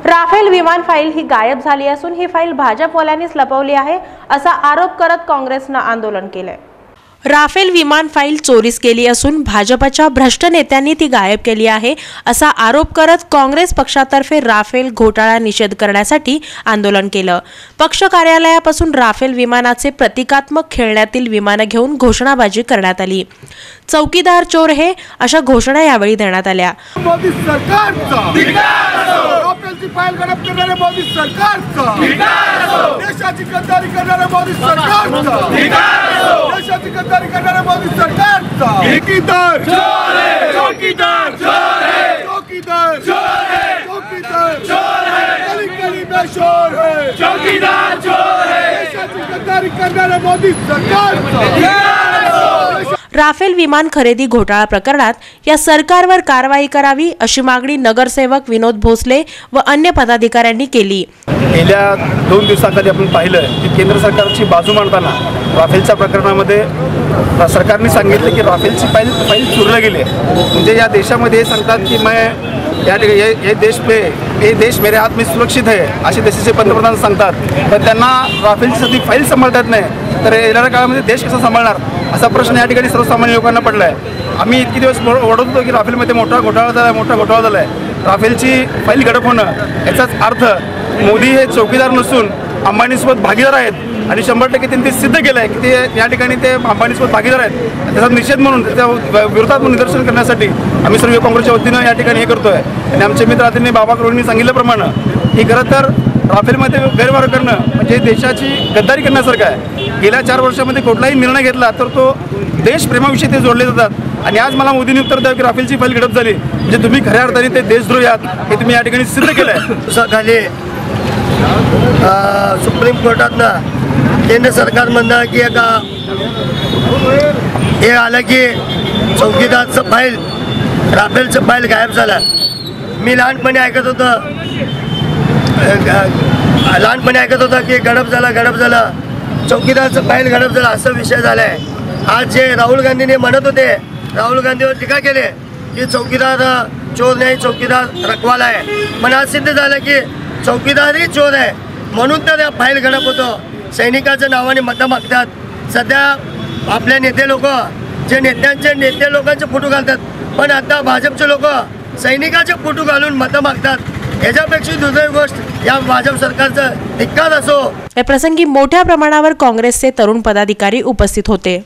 Rafale विमान file ही गायब झाली असून ही फाईल भाजपवाल्यांनीच लपवली आहे असा आरोप करत काँग्रेसनं आंदोलन केलंय। राफेल विमान फाईल चोरीस केली असून भाजपच्या भ्रष्ट नेत्यांनी ती गायब केली आहे असा आरोप करत काँग्रेस पक्षातर्फे राफेल घोटाळा निषेध करण्यासाठी आंदोलन केलं। पक्ष कार्यालयापासून राफेल विमानाचे प्रतिकात्मक खेळण्यातील विमानं घेऊन घोषणाबाजी करण्यात आली। चौकीदार चोर हे अशा घोषणा यावेळी देण्यात आल्या। मोदी सरकारचा राफेलची फाईल गडप करणाऱ्या मोदी सरकारचा देशाची गद्दारी करणाऱ्या मोदी सरकारचा देशाची गद्दारी करणाऱ्या मोदी सरकारचा चौकीदार चोर है चौकीदार चोर है चौकीदार चोर है चौकीदार चोर है गली गली में शोर है चौकीदार चोर है देशाची गद्दारी करणाऱ्या मोदी सरकारचा। राफेल विमान खरेदी घोटाळा प्रकरणात या सरकारवर कारवाई करावी अशी मागणी नगरसेवक विनोद भोसले व अन्य पदाधिकाऱ्यांनी केली। गेल्या 2 दिवसांखाली आपण पाहिलं की केंद्र सरकारची बाजू मांडताना राफेलच्या प्रकरणामध्ये सरकारने सांगितले की राफेलची फाईल चोरली गेली म्हणजे या देशामध्ये हे सांगतात की ये देश मेरे हाथ में सुरक्षित है असे देशाचे पंतप्रधान सांगतात, पण त्यांना राफेलची सध्या फाईल सांभाळता येत नाही तर येणाऱ्या काळामध्ये देश कसा सांभाळणार असा प्रश्न या ठिकाणी सर्वसामान्य लोकांना पडला आहे। आम्ही इतके दिवस ओढत होतो की राफेलमध्ये मोठा घोटाळा झाला आहे। राफेलची फाईल गडप होणं याचाच अर्थ मोदी हे चौकीदार नसून अंबानीसोबत भागीदार आहेत आणि 100% त्यांनी ते सिद्ध केलं आहे की ते या ठिकाणी ते अंबानीसोबत भागीदार आहेत। त्याचा निषेध म्हणून त्याच्या विरोधात निदर्शन करण्यासाठी आम्ही सर्व काँग्रेसच्या वतीनं या ठिकाणी हे करतोय आणि आमचे मित्र आदरणीय बाबा करोडींनी सांगितल्याप्रमाणे ही खरं तर राफेलमध्ये गैरव्यवहार करणं म्हणजे देशाची गद्दारी करण्यासारखं आहे। गेल्या 4 वर्षामध्ये कुठलाही निर्णय घेतला तर तो देशप्रेमाविषयी ते जोडले जातात आणि आज मला मोदींनी उत्तर द्यावं की राफेलची फाईल गडप झाली म्हणजे तुम्ही खऱ्या अर्थाने ते देशद्रोही आहात हे तुम्ही या ठिकाणी सिद्ध केलं आहे। खाली सुप्रीम कोर्टातनं केंद्र सरकारमधनं की हे आलं की चौकीदारचं फाईल राफेलचं फाईल गायब झालं। मी लहानपणी ऐकत होतं की गडप झाला चौकीदारचं फाईल गडप झाला असा विषय झाला आहे। आज जे राहुल गांधीने म्हणत होते, राहुल गांधीवर टीका केली की चौकीदार चोर नाही चौकीदार रखवाला आहे, पण आज सिद्ध झालं की चौकीदारही चोर आहे म्हणून तर फाईल गडप होतो। सैनिकाच्या नावाने मतं मागतात। सध्या आपले नेते लोक जे नेते लोकांचे फोटो घालतात, पण आता भाजपचे लोक सैनिकाचे फोटो घालून मतं मागतात। याच्यापेक्षा दुसरी गोष्ट या भाजप सरकारचं धिक्कार असो। या प्रसंगी मोठ्या प्रमाणावर काँग्रेसचे तरुण पदाधिकारी उपस्थित होते।